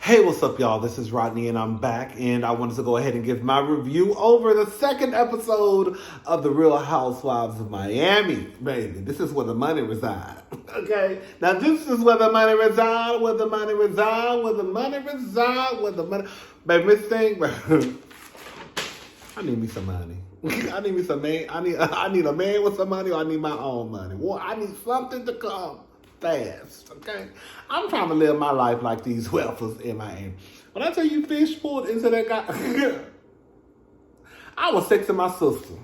Hey, what's up, y'all? This is Rodney, and I'm back, and I wanted to go ahead and give my review over the second episode of The Real Housewives of Miami. Baby, this is where the money resides. Okay? Now, this is where the money resides, where the money resides, where the money resides, where the money... Baby, Miss Thing, I need me some money. I need me some man. I need a man with some money, or I need my own money. Well, I need something to come fast, okay? I'm trying to live my life like these wealthers in Miami. When I tell you fish pulled into that guy, I was texting my sister.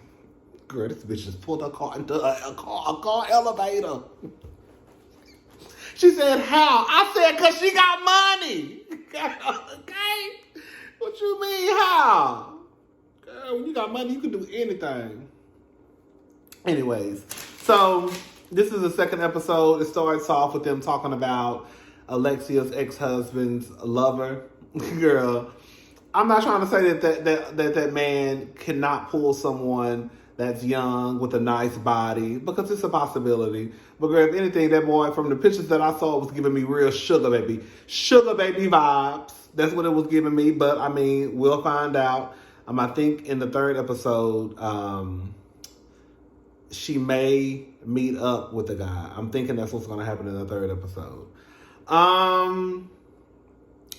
Girl, this bitch just pulled her car into a car elevator. She said, how? I said, because she got money. Okay? What you mean, how? Girl, when you got money, you can do anything. Anyways, so this is the second episode. It starts off with them talking about Alexia's ex-husband's lover. Girl, I'm not trying to say that man cannot pull someone that's young with a nice body, because it's a possibility. But girl, if anything, that boy, from the pictures that I saw, was giving me real sugar baby vibes. That's what it was giving me. But I mean, we'll find out. I think in the third episode, she may meet up with the guy. I'm thinking that's what's going to happen in the third episode.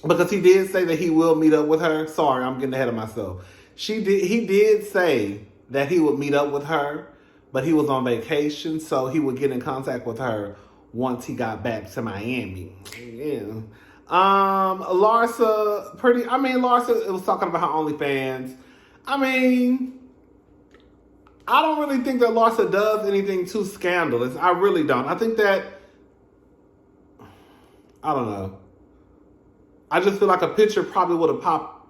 Because he did say that he will meet up with her. Sorry, I'm getting ahead of myself. He did say that he would meet up with her, but he was on vacation, so he would get in contact with her once he got back to Miami. Yeah. Larsa was talking about her OnlyFans. I mean, I don't really think that Larsa does anything too scandalous. I really don't. I think that, I don't know. I just feel like a picture probably would have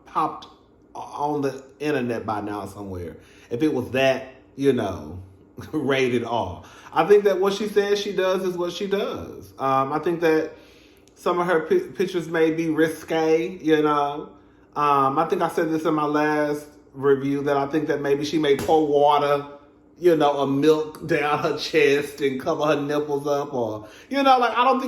popped on the internet by now somewhere if it was that, rated R. I think that what she says she does is what she does. I think that some of her pictures may be risque, I think I said this in my last review that I think that maybe she may pour water, a milk down her chest and cover her nipples up, or, I don't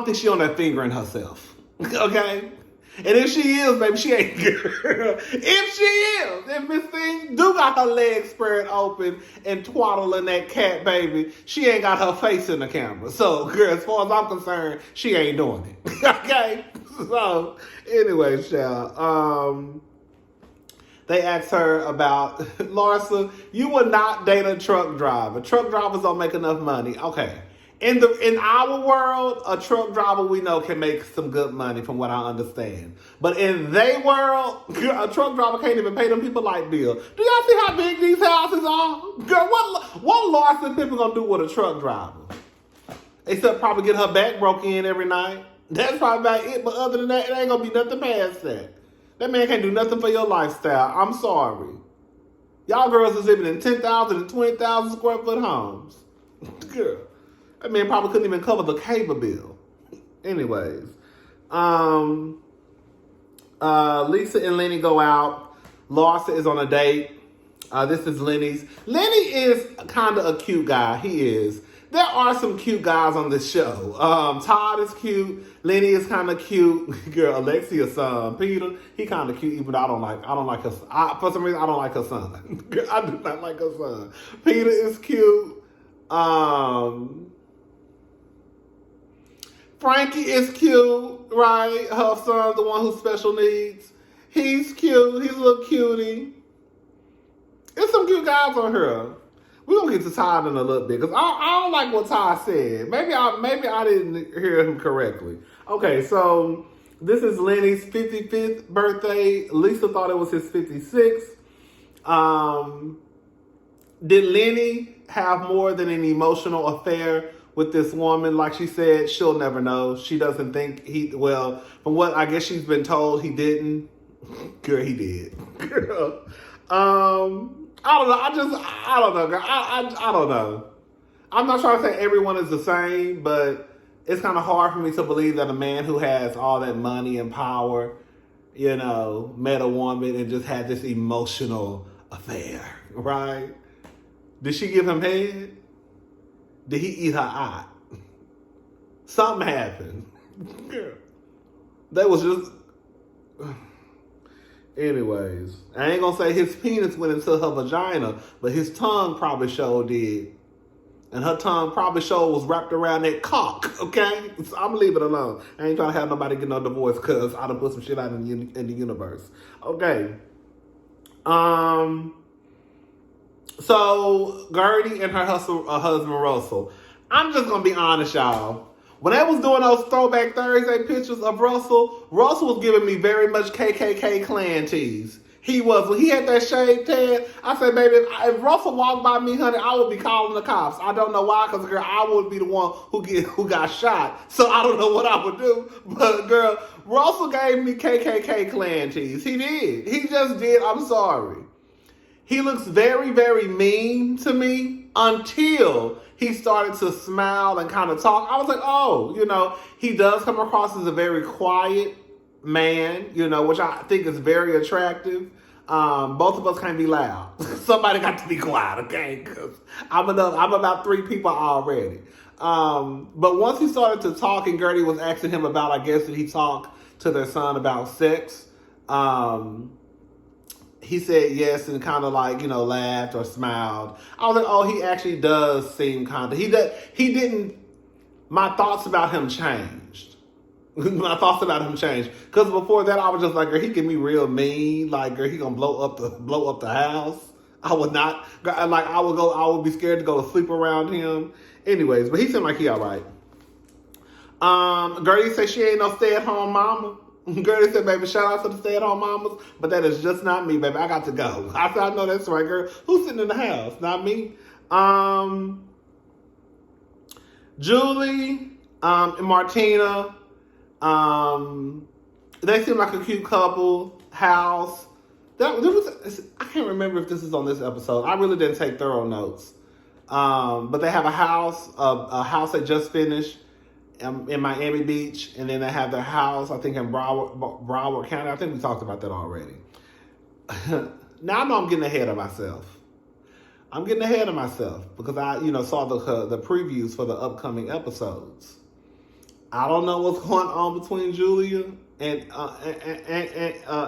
think she on that fingering herself. Okay? And if she is, baby, she ain't girl. If Miss Thing do got her legs spread open and twaddling that cat, baby, she ain't got her face in the camera. So, girl, as far as I'm concerned, she ain't doing it. Okay? So, anyway, child, they asked her about, Larsa, you would not date a truck driver. Truck drivers don't make enough money. Okay. In our world, a truck driver we know can make some good money from what I understand. But in their world, a truck driver can't even pay them people light bill. Do y'all see how big these houses are? Girl, what Larsa people gonna do with a truck driver? Except probably get her back broke in every night. That's probably about it. But other than that, it ain't gonna be nothing past that. That man can't do nothing for your lifestyle. I'm sorry. Y'all girls is living in 10,000 and 20,000 square foot homes. Girl. That man probably couldn't even cover the cable bill. Anyways. Lisa and Lenny go out. Larsa is on a date. This is Lenny's. Lenny is kind of a cute guy. He is. There are some cute guys on this show. Todd is cute. Lenny is kind of cute. Girl, Alexia's son, Peter, he kind of cute, even though I don't like her. For some reason, I don't like her son. Girl, I do not like her son. Peter is cute. Frankie is cute, right? Her son, the one who's special needs. He's cute. He's a little cutie. There's some cute guys on here. We're going to get to Todd in a little bit, because I don't like what Todd said. Maybe I didn't hear him correctly. Okay, so this is Lenny's 55th birthday. Lisa thought it was his 56th. Did Lenny have more than an emotional affair with this woman? Like she said, she'll never know. She doesn't think from what I guess she's been told, he didn't. Girl, he did. Girl. I don't know. I don't know, girl. I don't know. I'm not trying to say everyone is the same, but it's kind of hard for me to believe that a man who has all that money and power, met a woman and just had this emotional affair, right? Did she give him head? Did he eat her eye? Something happened. Girl. That was just... Anyways, I ain't gonna say his penis went into her vagina, but his tongue probably sure did. And her tongue probably sure was wrapped around that cock, okay? So I'm gonna leave it alone. I ain't trying to have nobody get no divorce because I done put some shit out in the universe. Okay. So, Guerdy and her husband Russell. I'm just gonna be honest, y'all. When I was doing those Throwback Thursday pictures of Russell was giving me very much KKK Klan tease. He was. When he had that shaved head, I said, baby, if Russell walked by me, honey, I would be calling the cops. I don't know why, because, girl, I would be the one who got shot. So I don't know what I would do. But, girl, Russell gave me KKK Klan tease. He did. He just did. I'm sorry. He looks very, very mean to me until he started to smile and kind of talk. I was like, oh, he does come across as a very quiet man, which I think is very attractive. Both of us can't be loud. Somebody got to be quiet, okay? Because I'm about 3 people already. But once he started to talk and Guerdy was asking him about, I guess, did he talk to their son about sex? He said yes and kind of like, laughed or smiled. I was like, oh, he actually does seem kind of... He didn't... My thoughts about him changed. My thoughts about him changed. Because before that, I was just like, girl, he can be real mean. Like, girl, he gonna blow up the house. I would not... Like, I would be scared to go to sleep around him. Anyways, but he seemed like he all right. Guerdy said she ain't no stay-at-home mama. Guerdy said, baby, shout out to the stay-at-home mamas, but that is just not me, baby. I got to go. I said, I know that's right, girl. Who's sitting in the house? Not me. Julie and Martina, they seem like a cute couple. House. I can't remember if this is on this episode. I really didn't take thorough notes. But they have a house they just finished in Miami Beach, and then they have their house, I think, in Broward County. I think we talked about that already. Now I know I'm getting ahead of myself. Because I, saw the previews for the upcoming episodes. I don't know what's going on between Julia and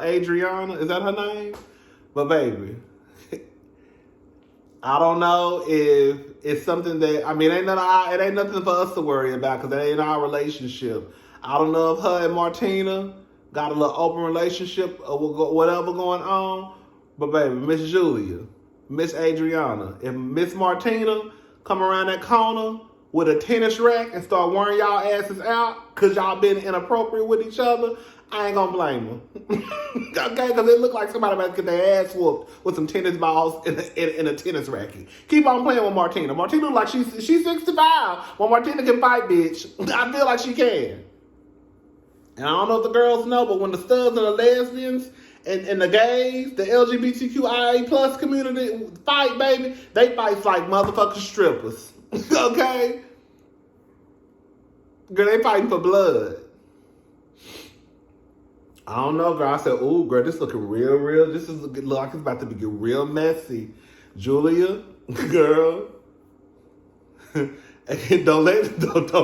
Adriana. Is that her name? But baby, I don't know if it's something that, it ain't nothing for us to worry about because it ain't our relationship. I don't know if her and Martina got a little open relationship or whatever going on. But baby, Miss Julia, Miss Adriana, if Miss Martina come around that corner with a tennis rack and start wearing y'all asses out because y'all been inappropriate with each other, I ain't gonna blame her. Okay, because it look like somebody about to get their ass whooped with some tennis balls in a tennis racket. Keep on playing with Martina. Martina look like she's 65. Well, Martina can fight, bitch. I feel like she can. And I don't know if the girls know, but when the studs and the lesbians and the gays, the LGBTQIA plus community fight, baby, they fight like motherfucking strippers. Okay? Girl, they fighting for blood. I don't know, girl. I said, ooh, girl, this looking real. This is look like it's about to be real messy. Julia, girl. don't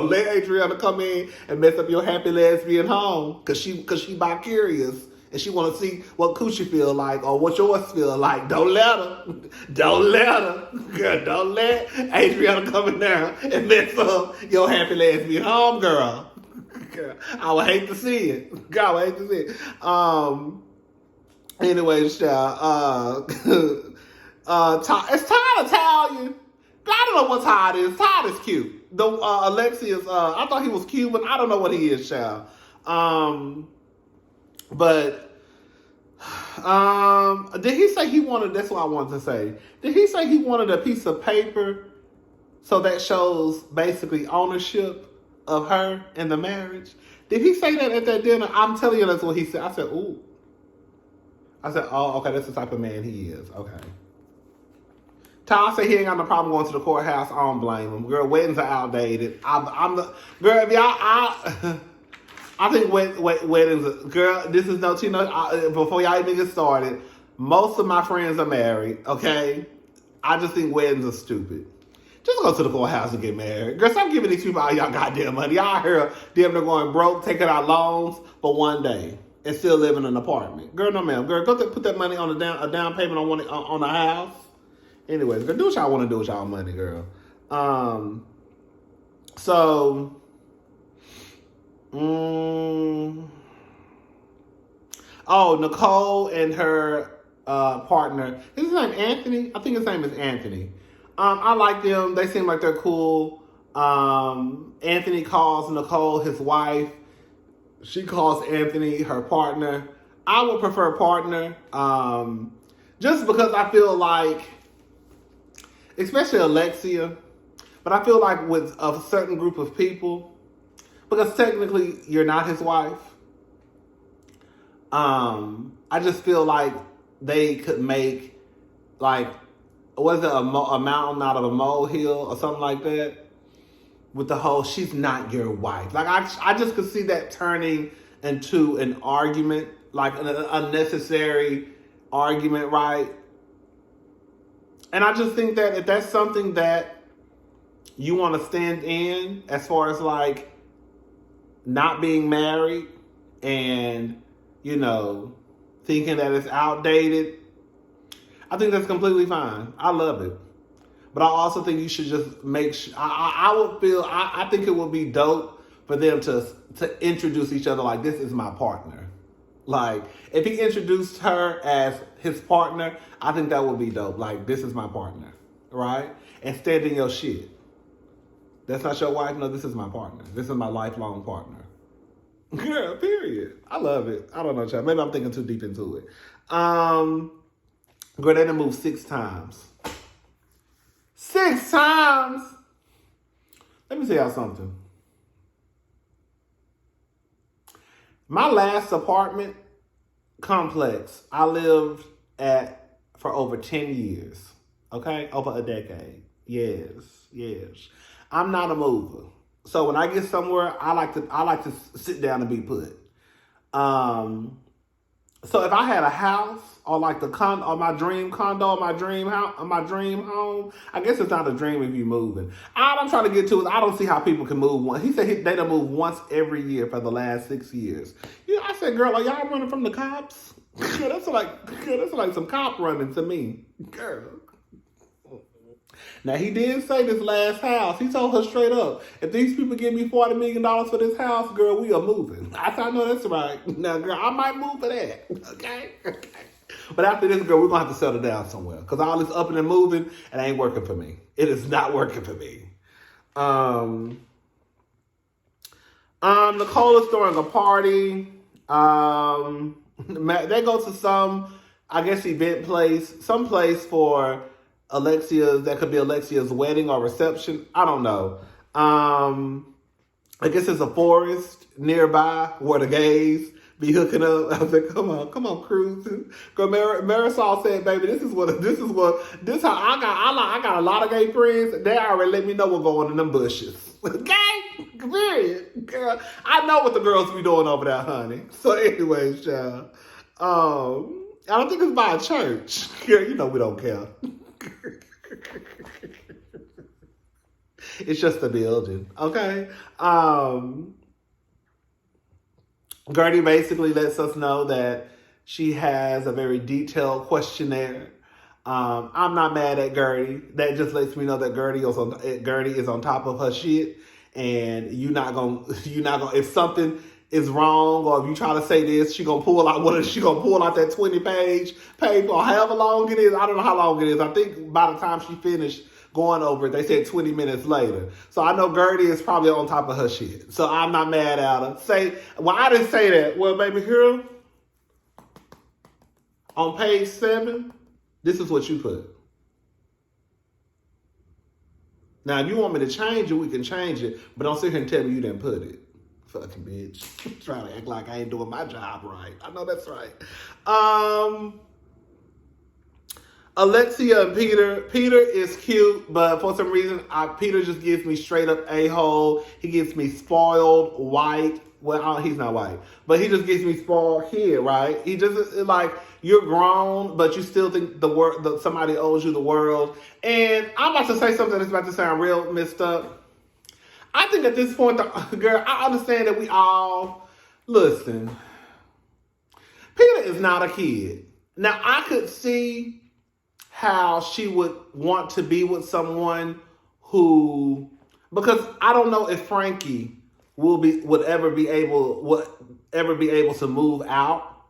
let Adriana come in and mess up your happy lesbian home. Cause she bi-curious. And she want to see what coochie feel like or what yours feel like. Don't let her. Girl, don't let Adriana come in there and mess up your happy lesbian home, girl. I would hate to see it. God, I would hate to see it. Anyways, child. Todd, is Todd Italian? I don't know what Todd is. Todd is cute. Alexia's, I thought he was cute, but I don't know what he is, child. But did he say he wanted, that's what I wanted to say. Did he say he wanted a piece of paper so that shows basically ownership of her in the marriage? Did he say that at that dinner? I'm telling you, that's what he said. I said, ooh. I said, oh, okay, that's the type of man he is. Okay. Todd said he ain't got no problem going to the courthouse. I don't blame him. Girl, weddings are outdated. Girl, if y'all, I think weddings, girl, this is no Tina. Before y'all even get started, most of my friends are married, okay? I just think weddings are stupid. Just go to the courthouse and get married. Girl, stop giving these people all y'all goddamn money. Y'all hear them they're going broke, taking out loans for one day and still living in an apartment. Girl, no ma'am. Girl, go put that money on a down payment on a house. Anyways, girl, do what y'all want to do with y'all money, girl. Nicole and her partner. Is his name Anthony? I think his name is Anthony. I like them. They seem like they're cool. Anthony calls Nicole his wife. She calls Anthony her partner. I would prefer partner. Just because I feel like, especially Alexia, but I feel like with a certain group of people, because technically you're not his wife, I just feel like they could make, like, was it a mountain out of a molehill or something like that? With the whole, she's not your wife. Like, I just could see that turning into an argument, like an unnecessary argument, right? And I just think that if that's something that you want to stand in, as far as like not being married and, thinking that it's outdated, I think that's completely fine. I love it. But I also think you should just make sure, I think it would be dope for them to introduce each other like, this is my partner. Like, if he introduced her as his partner, I think that would be dope. Like, this is my partner, right? And stand in your shit. That's not your wife? No, this is my partner. This is my lifelong partner. Girl, period. I love it. I don't know, child. Maybe I'm thinking too deep into it. Girl, they done moved 6 times. 6 times! Let me tell y'all something. My last apartment complex, I lived at for over 10 years. Okay? Over a decade. Yes. I'm not a mover. So when I get somewhere, I like to sit down and be put. So if I had a house or like or my dream condo or my dream house or my dream home, I guess it's not a dream if you're moving. All I'm trying to get to is I don't see how people can move once. He said they done moved once every year for the last 6 years. I said, girl, are y'all running from the cops? That's like some cop running to me. Girl. Now, he did say this last house. He told her straight up, if these people give me $40 million for this house, girl, we are moving. I said, I know that's right. Now, girl, I might move for that. Okay? But after this, girl, we're going to have to settle down somewhere. Because all this upping and moving, it ain't working for me. It is not working for me. Nicole is throwing a party. They go to some, I guess, event place. Some place for Alexia's, that could be Alexia's wedding or reception. I don't know. I guess it's a forest nearby where the gays be hooking up. I said, come on, cruising. Girl, Marisol said, baby, this is how I got a lot of gay friends. They already let me know what's going on in them bushes. Okay? Period. Girl, I know what the girls be doing over there, honey. So anyways, child. I don't think it's by a church. Girl, we don't care. It's just a building, okay? Guerdy basically lets us know that she has a very detailed questionnaire. I'm not mad at Guerdy. That just lets me know that Guerdy is on top of her shit, and you're not gonna. If something is wrong, or if you try to say this, she gonna pull out that 20-page paper, or however long it is. I don't know how long it is. I think by the time she finished going over it, they said 20 minutes later. So I know Guerdy is probably on top of her shit. So I'm not mad at her. I didn't say that. Well, baby, here on page 7, this is what you put. Now, if you want me to change it, we can change it, but don't sit here and tell me you didn't put it. Fucking bitch. Trying to act like I ain't doing my job right. I know that's right. Alexia and Peter. Peter is cute, but for some reason, Peter just gives me straight up a-hole. He gives me spoiled, white, well, he's not white, but he just gets me spoiled here, right? He just like, you're grown, but you still think somebody owes you the world. And I'm about to say something that's about to sound real messed up. I think at this point, girl, I understand that we all, listen, Peter is not a kid. Now, I could see how she would want to be with someone who, because I don't know if Frankie would ever be able to move out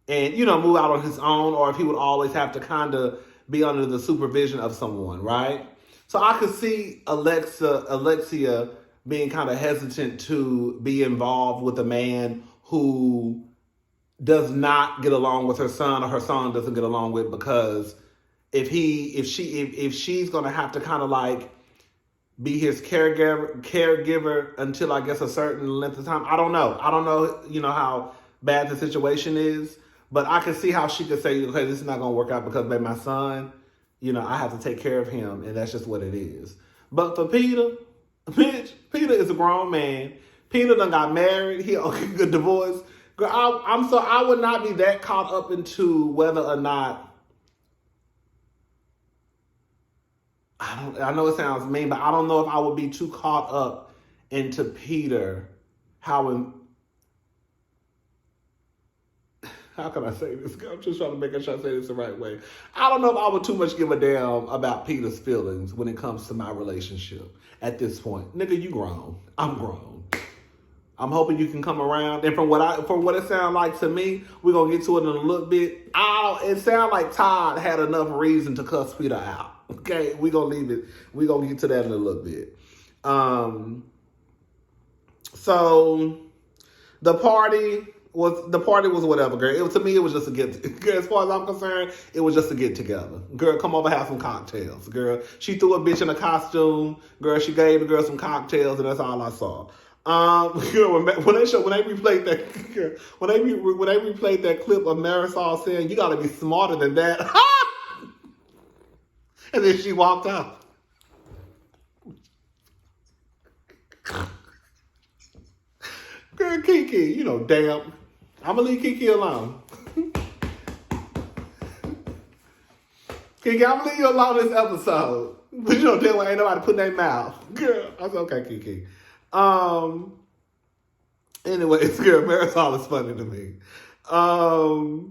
and, move out on his own, or if he would always have to kind of be under the supervision of someone, right? So I could see Alexia being kind of hesitant to be involved with a man who does not get along with her son, or her son doesn't get along with, because if she's gonna have to kind of like be his caregiver until I guess a certain length of time. I don't know, how bad the situation is, but I can see how she could say, okay, this is not gonna work out because baby, my son, I have to take care of him, and that's just what it is. But for Peter, bitch, Peter is a grown man. Peter done got married. He got a divorce. Girl, I would not be that caught up into whether or not, I know it sounds mean, but I don't know if I would be too caught up into Peter, how can I say this? I'm just trying to make sure I say this the right way. I don't know if I would too much give a damn about Peter's feelings when it comes to my relationship at this point. Nigga, you grown. I'm grown. I'm hoping you can come around. And from what it sounds like to me, we're going to get to it in a little bit. It sounds like Todd had enough reason to cuss Peter out. Okay, we're going to leave it. We're going to get to that in a little bit. So the party was whatever, girl. To me, it was just a get. Girl, as far as I'm concerned, it was just a get together. Girl, come over, have some cocktails. Girl, she threw a bitch in a costume. Girl, she gave the girl some cocktails, and that's all I saw. Girl, when they replayed that, girl, when they replayed that clip of Marisol saying, "You got to be smarter than that," and then she walked out. Girl, Kiki, damn. I'm going to leave Kiki alone. Kiki, I'm going to leave you alone this episode. But damn, ain't nobody putting their mouth. Girl, that's okay, Kiki. Anyways, girl, Marisol is funny to me. I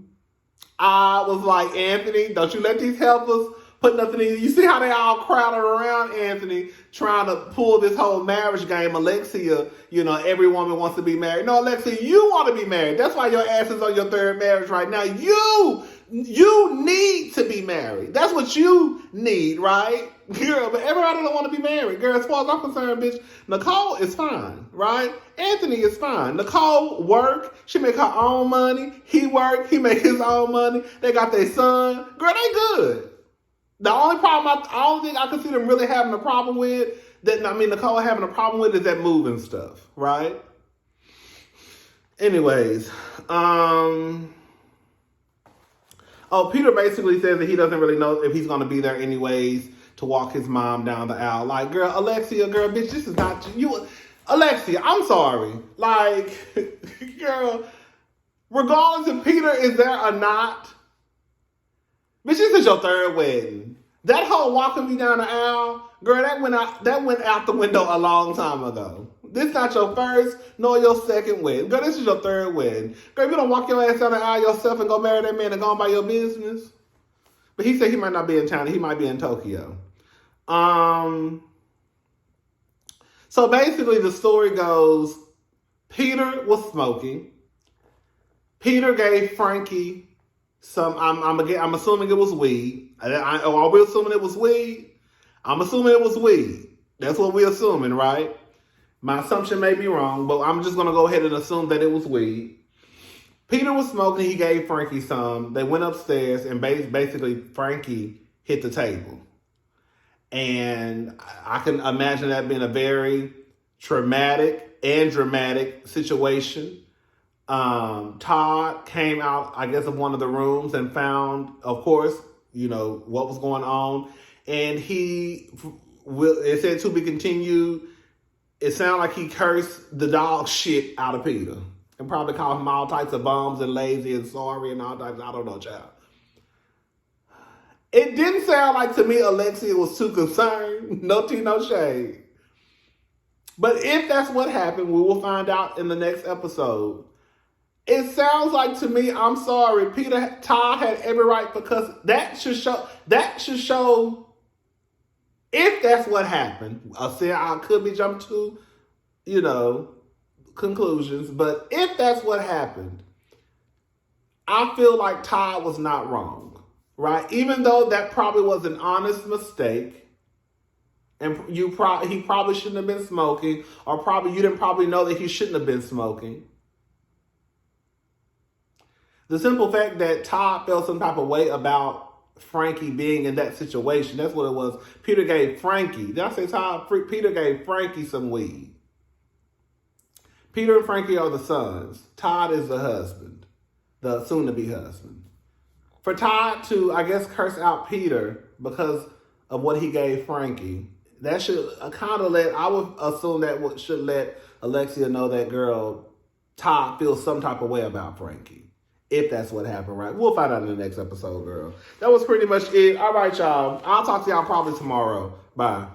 was like, Anthony, don't you let these helpers put nothing in. You see how they all crowded around Anthony trying to pull this whole marriage game. Alexia, every woman wants to be married. No, Alexia, you want to be married. That's why your ass is on your third marriage right now. You need to be married. That's what you need, right? Girl, but everybody don't want to be married. Girl, as far as I'm concerned, bitch, Nicole is fine, right? Anthony is fine. Nicole work. She make her own money. He work. He make his own money. They got their son. Girl, they good. The only thing I can see them really having a problem with, Nicole having a problem with, is that moving stuff, right? Anyways, Peter basically says that he doesn't really know if he's going to be there anyways to walk his mom down the aisle. Like, girl, Alexia, girl, bitch, this is not you. Alexia, I'm sorry. Like, girl, regardless if Peter is there or not, bitch, this is your third wedding. That whole walking me down the aisle, girl, that went out the window a long time ago. This not your first nor your second wedding. Girl, this is your third wedding. Girl, if you don't walk your ass down the aisle yourself and go marry that man and go on by your business. But he said he might not be in town. He might be in Tokyo. So basically the story goes, Peter was smoking. Peter gave Frankie some, I'm assuming it was weed. Are we assuming it was weed? I'm assuming it was weed. That's what we're assuming, right? My assumption may be wrong, but I'm just going to go ahead and assume that it was weed. Peter was smoking. He gave Frankie some. They went upstairs, and basically Frankie hit the table. And I can imagine that being a very traumatic and dramatic situation. Todd came out, I guess, of one of the rooms and found, of course, what was going on. And it said to be continued. it sounded like he cursed the dog shit out of Peter. And probably called him all types of bums and lazy and sorry and all types. I don't know, child. It didn't sound like to me Alexia was too concerned. No tea, no shade. But if that's what happened, we will find out in the next episode. It sounds like to me, I'm sorry, Todd had every right, because that should show if that's what happened. I could be jumped to, conclusions, but if that's what happened, I feel like Todd was not wrong, right? Even though that probably was an honest mistake, and he probably shouldn't have been smoking, or you didn't probably know that he shouldn't have been smoking. The simple fact that Todd felt some type of way about Frankie being in that situation, that's what it was. Peter gave Frankie, did I say Todd? Peter gave Frankie some weed. Peter and Frankie are the sons. Todd is the husband, the soon-to-be husband. For Todd to, I guess, curse out Peter because of what he gave Frankie, that should kind of I would assume that should let Alexia know that Todd feels some type of way about Frankie. If that's what happened, right? We'll find out in the next episode, girl. That was pretty much it. All right, y'all. I'll talk to y'all probably tomorrow. Bye.